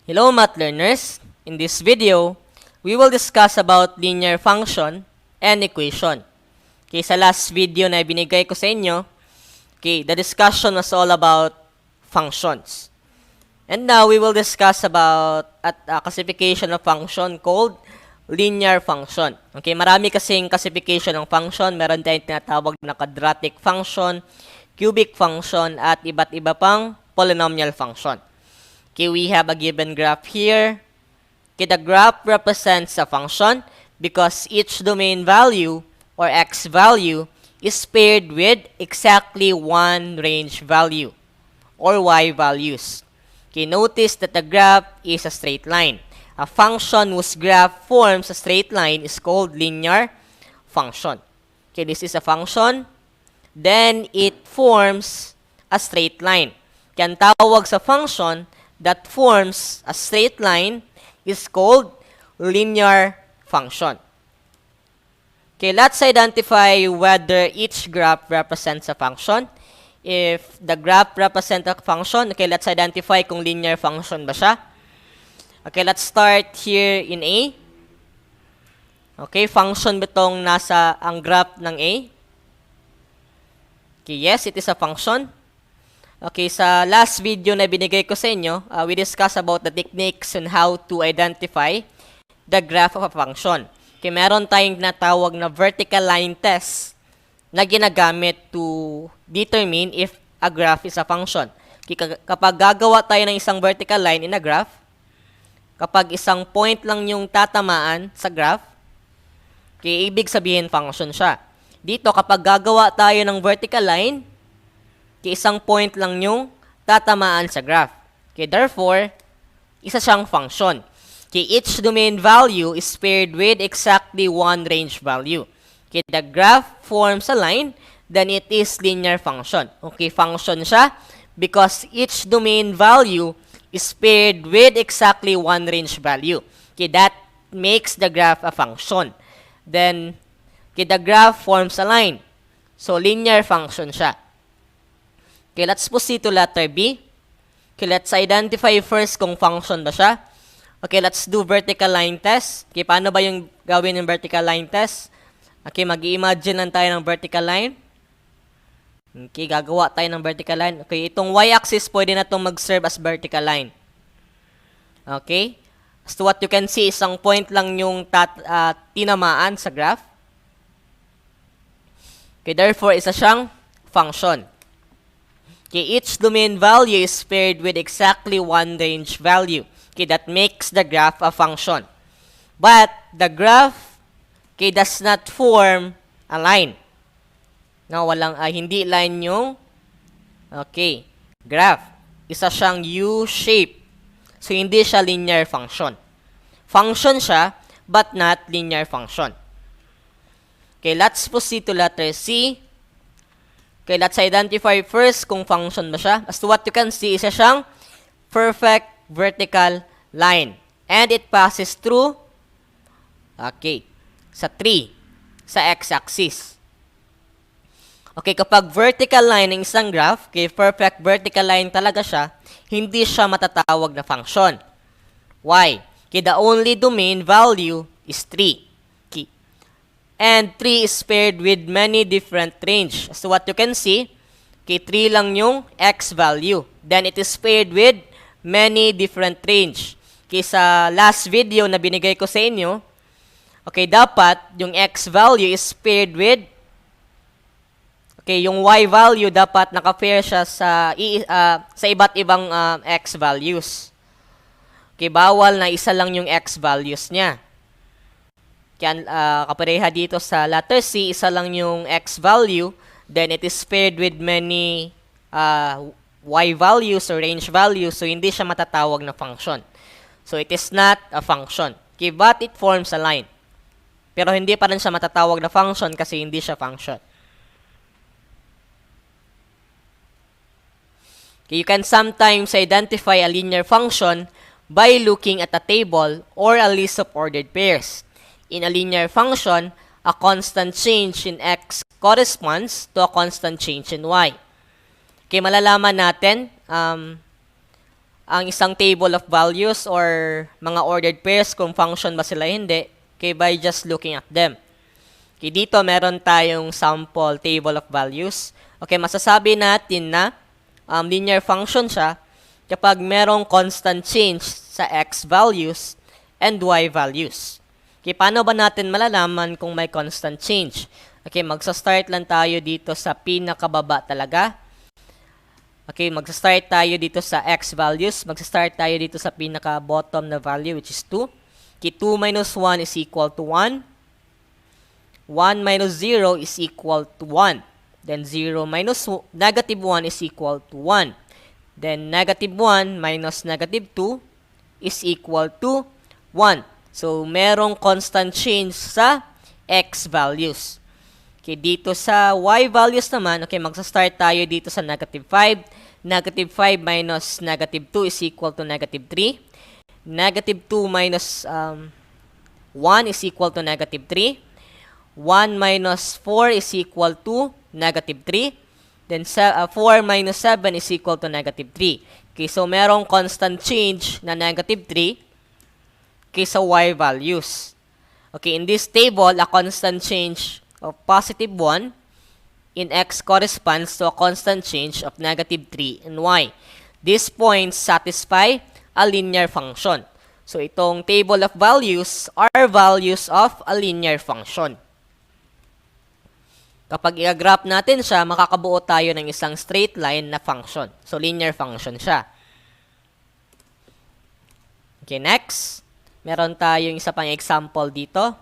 Hello math learners! In this video, we will discuss about linear function and equation. Okay, sa last video na binigay ko sa inyo, the discussion was all about functions. And now, we will discuss about a classification of function called linear function. Okay, marami kasing classification ng function. Meron tayong tinatawag na quadratic function, cubic function, at iba't iba pang polynomial function. Okay, we have a given graph here. Okay, the graph represents a function because each domain value or x value is paired with exactly one range value or y values. Okay, notice that the graph is a straight line. A function whose graph forms a straight line is called linear function. Okay, this is a function. Then it forms a straight line. Okay, ang tawag sa function that forms a straight line is called linear function. Okay, let's identify whether each graph represents a function. If the graph represents a function, okay, let's identify kung linear function ba siya. Okay, let's start here in A. Okay, function ba itong nasa ang graph ng A? Okay, yes, it is a function. Okay, sa last video na binigay ko sa inyo, we discussed about the techniques on how to identify the graph of a function. Okay, meron tayong natawag na vertical line test na ginagamit to determine if a graph is a function. Okay, kapag gagawa tayo ng isang vertical line in a graph, kapag isang point lang yung tatamaan sa graph, okay, ibig sabihin function siya. Dito, kapag gagawa tayo ng vertical line, isang point lang yung tatamaan sa graph. Okay, therefore, isa siyang function. Okay, each domain value is paired with exactly one range value. Okay, the graph forms a line, then it is linear function. Okay, function siya because each domain value is paired with exactly one range value. Okay, that makes the graph a function. Then, okay, the graph forms a line. So, linear function siya. Okay, let's proceed to letter B. Okay, let's identify first kung function ba siya. Okay, let's do vertical line test. Okay, paano ba yung gawin yung vertical line test? Okay, mag-i-imagine lang tayo ng vertical line. Okay, gagawa tayo ng vertical line. Okay, itong y-axis pwede na itong mag-serve as vertical line. Okay, so what you can see, isang point lang yung tinamaan sa graph. Okay, therefore, isa siyang function. Okay, each domain value is paired with exactly one range value. Okay, that makes the graph a function. But the graph, okay, does not form a line. No, hindi line yung, okay, graph. Isa siyang U-shape. So, hindi siya linear function. Function siya, but not linear function. Okay, let's proceed to letter C. Okay, let's identify first kung function ba siya. As to what you can see, isa siyang perfect vertical line. And it passes through, okay, sa 3, sa x-axis. Okay, kapag vertical line ng isang graph, okay, perfect vertical line talaga siya, hindi siya matatawag na function. Why? Okay, the only domain value is 3. And 3 is paired with many different range. So what you can see, okay, 3 lang yung x value. Then it is paired with many different range. Okay, sa last video na binigay ko sa inyo, okay, dapat yung x value is paired with, okay, yung y value dapat naka-pair siya sa iba't ibang x values. Okay, bawal na isa lang yung x values niya. Kaya kapareha dito sa letter C, isa lang yung x value, then it is paired with many y values or range values, so hindi siya matatawag na function. So it is not a function. Okay, but it forms a line. Pero hindi pa rin siya matatawag na function kasi hindi siya function. Okay, you can sometimes identify a linear function by looking at a table or a list of ordered pairs. In a linear function, a constant change in x corresponds to a constant change in y. Okay, malalaman natin ang isang table of values or mga ordered pairs kung function ba sila hindi, okay, by just looking at them. Okay, dito meron tayong sample table of values. Okay, masasabi natin na linear function siya kapag merong constant change sa x values and y values. Okay, paano ba natin malalaman kung may constant change? Okay, magsa-start lang tayo dito sa pinakababa talaga. Okay, magsa-start tayo dito sa x values. Magsa-start tayo dito sa pinaka-bottom na value, which is 2. Okay, 2 minus 1 is equal to 1. 1 minus 0 is equal to 1. Then 0 minus negative 1 is equal to 1. Then negative 1 minus negative 2 is equal to 1. So, merong constant change sa x values. Okay, dito sa y values naman, okay, magsa-start tayo dito sa negative 5. Negative 5 minus negative 2 is equal to negative 3. Negative 2 minus 1 is equal to negative 3. 1 minus 4 is equal to negative 3. Then 4 minus 7 is equal to negative 3. Okay, so merong constant change na negative 3 okay, sa y values. Okay, in this table, a constant change of positive 1 in x corresponds to a constant change of negative 3 in y. These points satisfy a linear function. So, itong table of values are values of a linear function. Kapag i-graph natin siya, makakabuo tayo ng isang straight line na function. So, linear function siya. Okay, next. Meron tayong isa pang example dito.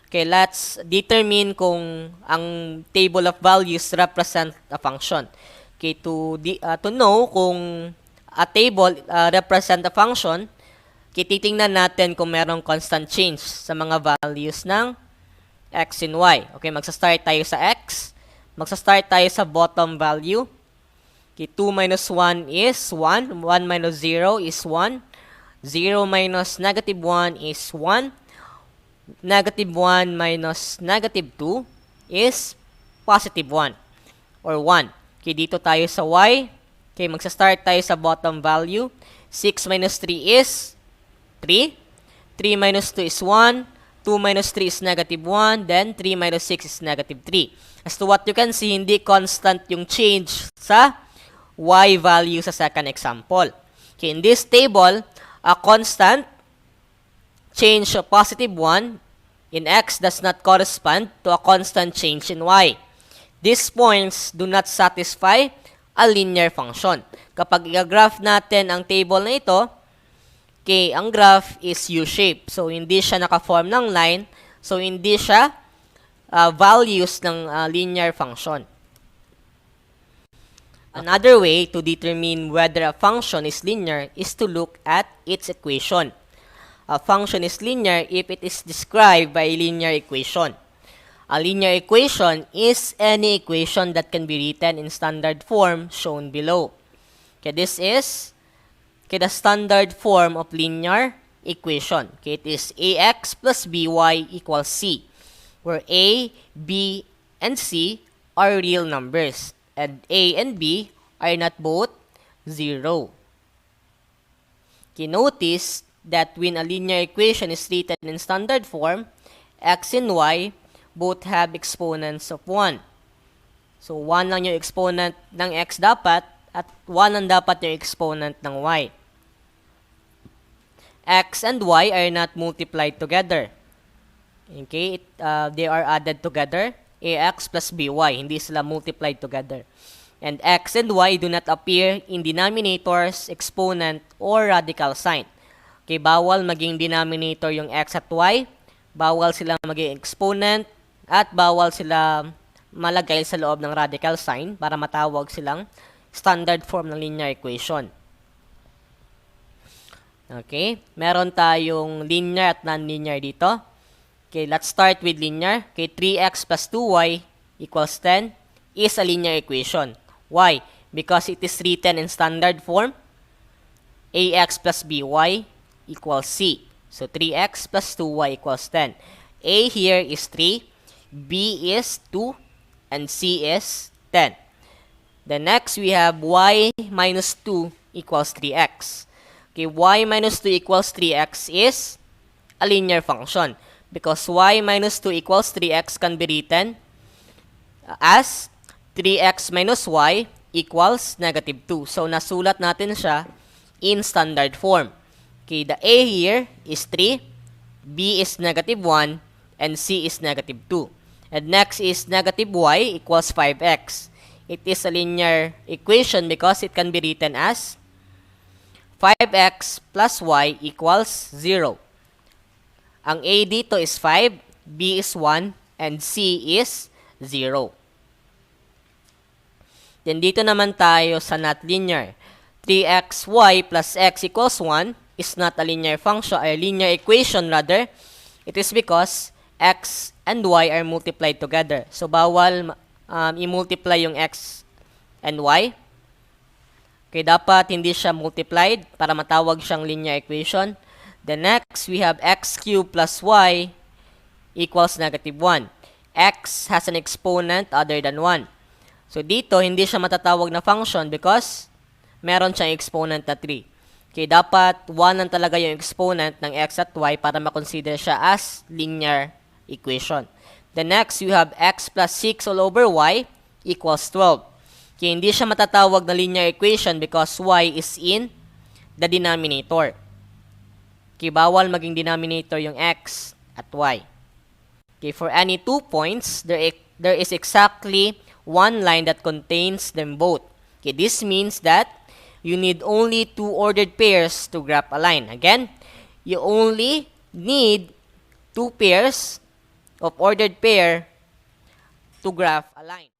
Okay, let's determine kung ang table of values represent a function. Okay, to know kung a table represent a function, okay, titingnan natin kung merong constant change sa mga values ng x and y. Okay, magsa-start tayo sa x. Magsa-start tayo sa bottom value. Okay, 2 minus 1 is 1. 1 minus 0 is 1. 0 minus negative 1 is 1. Negative 1 minus negative 2 is positive 1 or 1. Okay, dito tayo sa y. Okay, magsa-start tayo sa bottom value. 6 minus 3 is 3. 3 minus 2 is 1. 2 minus 3 is negative 1. Then 3 minus 6 is negative 3. As to what you can see, hindi constant yung change sa y value sa second example. Okay, in this table, a constant change of positive 1 in x does not correspond to a constant change in y. These points do not satisfy a linear function. Kapag i-graph natin ang table na ito, okay, ang graph is U-shape. So, hindi siya naka-form ng line. So, hindi siya values ng linear function. Another way to determine whether a function is linear is to look at its equation. A function is linear if it is described by a linear equation. A linear equation is any equation that can be written in standard form shown below. Okay, this is the standard form of linear equation. Okay, it is ax plus by equals c, where a, b, and c are real numbers, and a and b are not both 0. Okay, notice that when a linear equation is written in standard form, x and y both have exponents of 1. So, 1 lang yung exponent ng x dapat, at 1 ang dapat yung exponent ng y. X and y are not multiplied together. Okay, they are added together. Ax plus by, hindi sila multiplied together. And x and y do not appear in denominators, exponent, or radical sign. Okay, bawal maging denominator yung x at y, bawal sila maging exponent, at bawal sila malagay sa loob ng radical sign para matawag silang standard form ng linear equation. Okay, meron tayong linear at non-linear dito. Okay, let's start with linear. Okay, 3x plus 2y equals 10 is a linear equation. Why? Because it is written in standard form. Ax plus by equals c. So, 3x plus 2y equals 10. A here is 3, b is 2, and c is 10. Then next, we have y minus 2 equals 3x. Okay, y minus 2 equals 3x is a linear function because y minus 2 equals 3x can be written as 3x minus y equals negative 2. So, nasulat natin siya in standard form. Okay, the a here is 3, b is negative 1, and c is negative 2. And next is negative y equals 5x. It is a linear equation because it can be written as 5x plus y equals 0. Ang a dito is 5, b is 1, and c is 0. Then dito naman tayo sa not linear. 3xy plus x equals 1 is not a linear function, or linear equation rather. It is because x and y are multiplied together. So, bawal i-multiply yung x and y. Okay, dapat hindi siya multiplied para matawag siyang linear equation. Then next, we have x cubed plus y equals negative 1. X has an exponent other than 1. So, dito, hindi siya matatawag na function because meron siyang exponent na 3. Okay, dapat 1 lang talaga yung exponent ng x at y para makonsider siya as linear equation. The next, we have x plus 6 all over y equals 12. Okay, hindi siya matatawag na linear equation because y is in the denominator. Okay, bawal maging denominator yung x at y. Okay, for any 2 points, there is exactly one line that contains them both. Okay, this means that you need only 2 ordered pairs to graph a line. Again, you only need 2 pairs of ordered pair to graph a line.